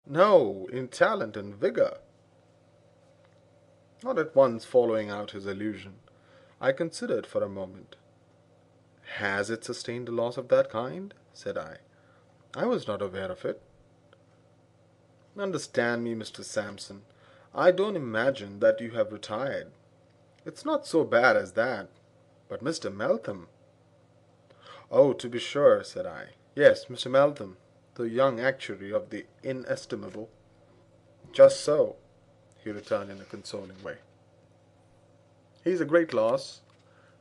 No, in talent and vigor. Not at once following out his allusion, I considered for a moment. Has it sustained a loss of that kind? Said I. I was not aware of it. Understand me, Mr. Sampson. I don't imagine that you have retired. It's not so bad as that. But Mr. Meltham. Oh, to be sure, said I. Yes, Mr. Meltham, the young actuary of the inestimable. Just so, he returned in a consoling way. He is a great loss.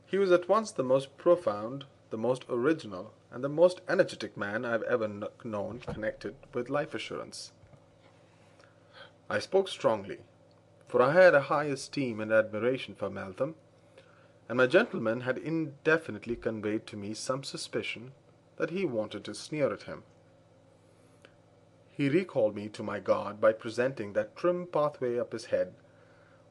He was at once the most profound, the most original, and the most energetic man I have ever known connected with life assurance. I spoke strongly, for I had a high esteem and admiration for Meltham, and my gentleman had indefinitely conveyed to me some suspicion that he wanted to sneer at him. He recalled me to my guard by presenting that trim pathway up his head,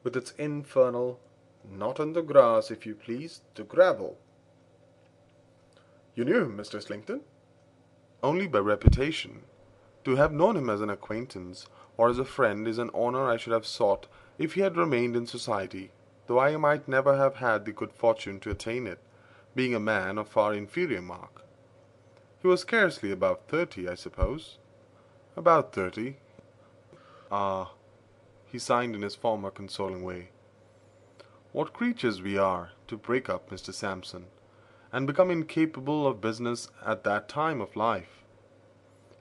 with its infernal "Not on the grass, if you please, the gravel." "You knew him, Mr. Slington?" "Only by reputation. To have known him as an acquaintance, or as a friend, is an honour I should have sought if he had remained in society, though I might never have had the good fortune to attain it, being a man of far inferior mark. He was scarcely above 30, I suppose?" "About 30." "Ah!" He sighed in his former consoling way. "What creatures we are, to break up, Mr. Sampson, and become incapable of business at that time of life!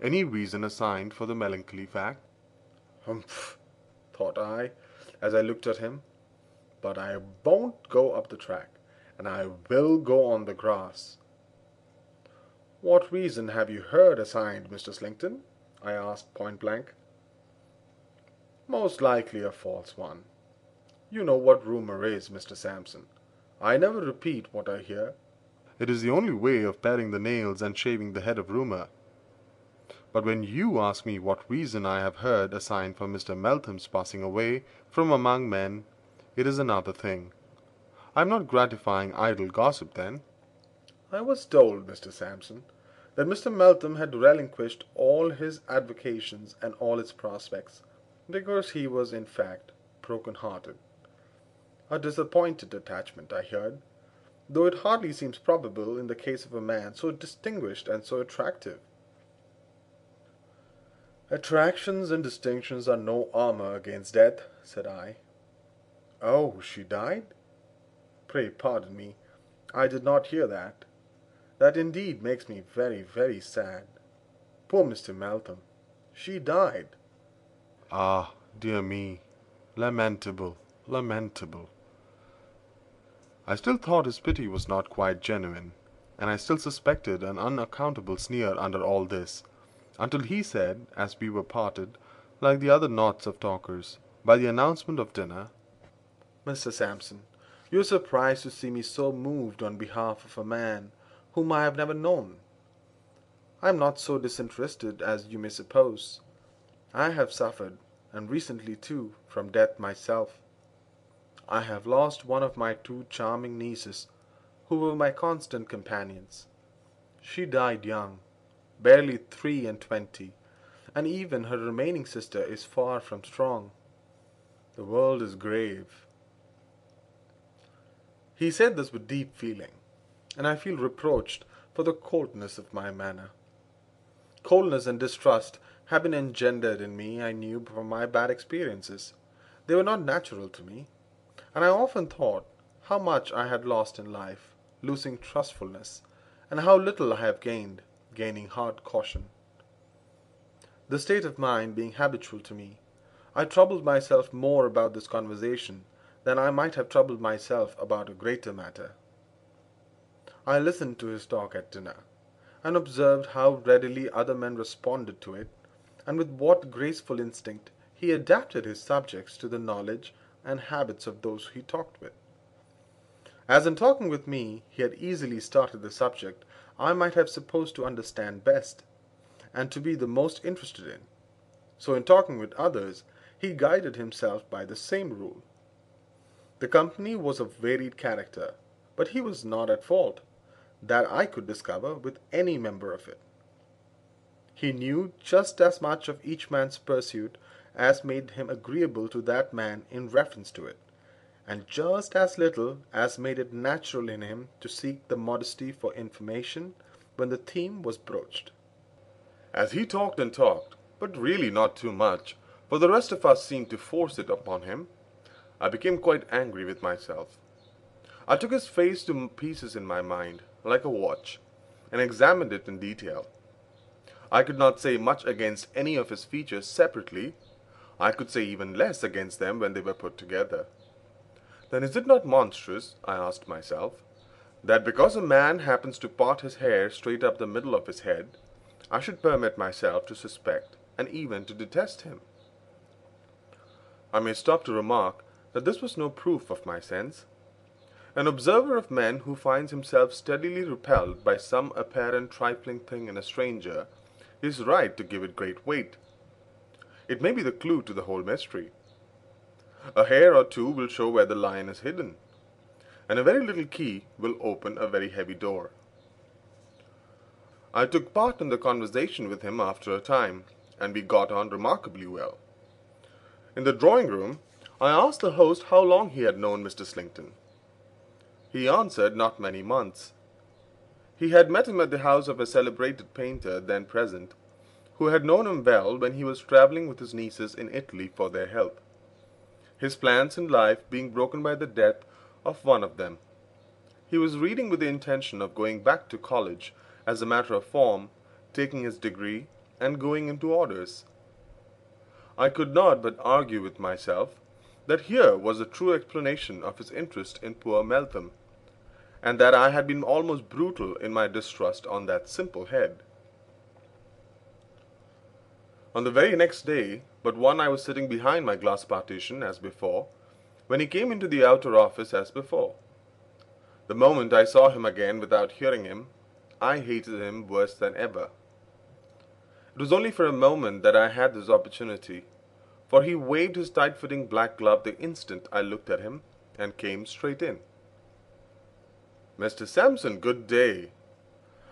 Any reason assigned for the melancholy fact?" "Humph!" thought I, as I looked at him. "But I won't go up the track, and I will go on the grass." "What reason have you heard assigned, Mr. Slington?" I asked point blank. "Most likely a false one. You know what rumour is, Mr. Sampson. I never repeat what I hear." "It is the only way of paring the nails and shaving the head of rumour. But when you ask me what reason I have heard assigned for Mr. Meltham's passing away from among men, it is another thing. I am not gratifying idle gossip, then?" "I was told, Mr. Sampson, that Mr. Meltham had relinquished all his avocations and all his prospects, because he was, in fact, broken-hearted. A disappointed attachment, I heard, though it hardly seems probable in the case of a man so distinguished and so attractive." "Attractions and distinctions are no armour against death," said I. "Oh, she died? Pray pardon me, I did not hear that. That indeed makes me very, very sad. Poor Mr. Meltham! She died." "Ah, dear me! Lamentable, lamentable!" I still thought his pity was not quite genuine, and I still suspected an unaccountable sneer under all this, until he said, as we were parted, like the other knots of talkers, by the announcement of dinner: "Mr. Sampson, you are surprised to see me so moved on behalf of a man whom I have never known. I am not so disinterested as you may suppose. I have suffered, and recently too, from death myself. I have lost one of my two charming nieces, who were my constant companions. She died young, barely 23, and even her remaining sister is far from strong. The world is grave." He said this with deep feeling, and I feel reproached for the coldness of my manner. Coldness and distrust have been engendered in me, I knew, from my bad experiences. They were not natural to me, and I often thought how much I had lost in life, losing trustfulness, and how little I have gained, gaining hard caution. The state of mind being habitual to me, I troubled myself more about this conversation than I might have troubled myself about a greater matter. I listened to his talk at dinner, and observed how readily other men responded to it, and with what graceful instinct he adapted his subjects to the knowledge and habits of those he talked with. As in talking with me he had easily started the subject I might have supposed to understand best, and to be the most interested in, so in talking with others he guided himself by the same rule. The company was of varied character, but he was not at fault, that I could discover, with any member of it. He knew just as much of each man's pursuit as made him agreeable to that man in reference to it, and just as little as made it natural in him to seek the modesty for information when the theme was broached. As he talked and talked, but really not too much, for the rest of us seemed to force it upon him, I became quite angry with myself. I took his face to pieces in my mind, like a watch, and examined it in detail. I could not say much against any of his features separately. I could say even less against them when they were put together. Then is it not monstrous, I asked myself, that because a man happens to part his hair straight up the middle of his head, I should permit myself to suspect and even to detest him? I may stop to remark that this was no proof of my sense. An observer of men who finds himself steadily repelled by some apparent trifling thing in a stranger is right to give it great weight. It may be the clue to the whole mystery. A hair or two will show where the lion is hidden, and a very little key will open a very heavy door. I took part in the conversation with him after a time, and we got on remarkably well. In the drawing-room, I asked the host how long he had known Mr. Slinkton. He answered not many months. He had met him at the house of a celebrated painter then present, who had known him well when he was travelling with his nieces in Italy for their health, his plans in life being broken by the death of one of them. He was reading with the intention of going back to college as a matter of form, taking his degree, and going into orders. I could not but argue with myself that here was a true explanation of his interest in poor Meltham, and that I had been almost brutal in my distrust on that simple head. On the very next day, but one, I was sitting behind my glass partition as before, when he came into the outer office as before. The moment I saw him again without hearing him, I hated him worse than ever. It was only for a moment that I had this opportunity, for he waved his tight-fitting black glove the instant I looked at him, and came straight in. "Mr. Sampson, good day.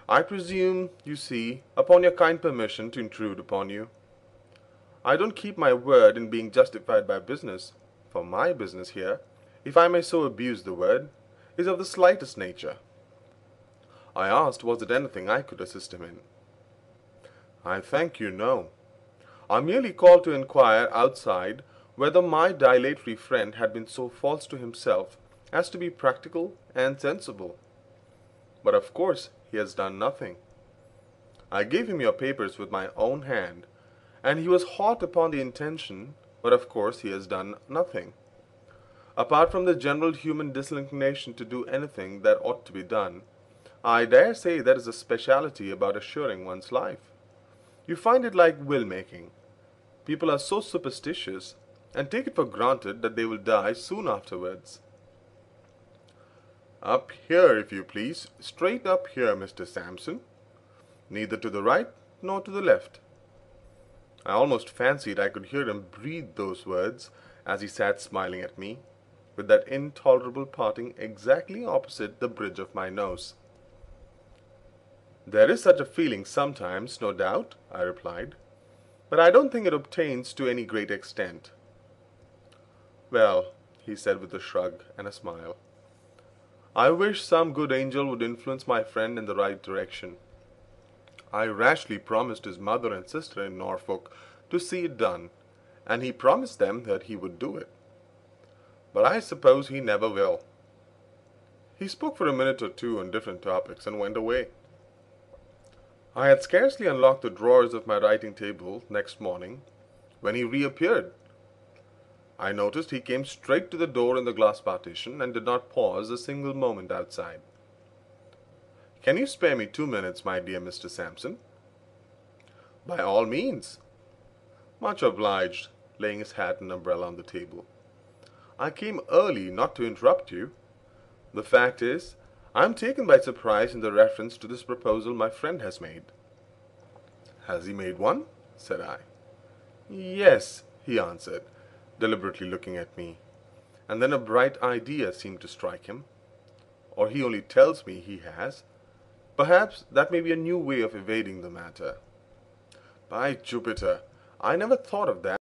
I presume, you see, upon your kind permission to intrude upon you. I don't keep my word in being justified by business, for my business here, if I may so abuse the word, is of the slightest nature." I asked was it anything I could assist him in. "I thank you, no. I merely called to inquire outside whether my dilatory friend had been so false to himself as to be practical and sensible. But of course he has done nothing. I gave him your papers with my own hand, and he was hot upon the intention, but of course he has done nothing. Apart from the general human disinclination to do anything that ought to be done, I dare say there is a speciality about assuring one's life. You find it like will-making. People are so superstitious, and take it for granted that they will die soon afterwards. Up here, if you please, straight up here, Mr. Sampson. Neither to the right nor to the left." I almost fancied I could hear him breathe those words as he sat smiling at me, with that intolerable parting exactly opposite the bridge of my nose. "There is such a feeling sometimes, no doubt," I replied, "but I don't think it obtains to any great extent." "Well," he said with a shrug and a smile, "I wish some good angel would influence my friend in the right direction. I rashly promised his mother and sister in Norfolk to see it done, and he promised them that he would do it. But I suppose he never will." He spoke for a minute or two on different topics and went away. I had scarcely unlocked the drawers of my writing table next morning when he reappeared. I noticed he came straight to the door in the glass partition and did not pause a single moment outside. "Can you spare me 2 minutes, my dear Mr. Sampson?" "By all means." "Much obliged," laying his hat and umbrella on the table. "I came early not to interrupt you. The fact is, I am taken by surprise in the reference to this proposal my friend has made." "Has he made one?" said I. "Yes," he answered, deliberately looking at me, and then a bright idea seemed to strike him. "Or he only tells me he has. Perhaps that may be a new way of evading the matter. By Jupiter, I never thought of that.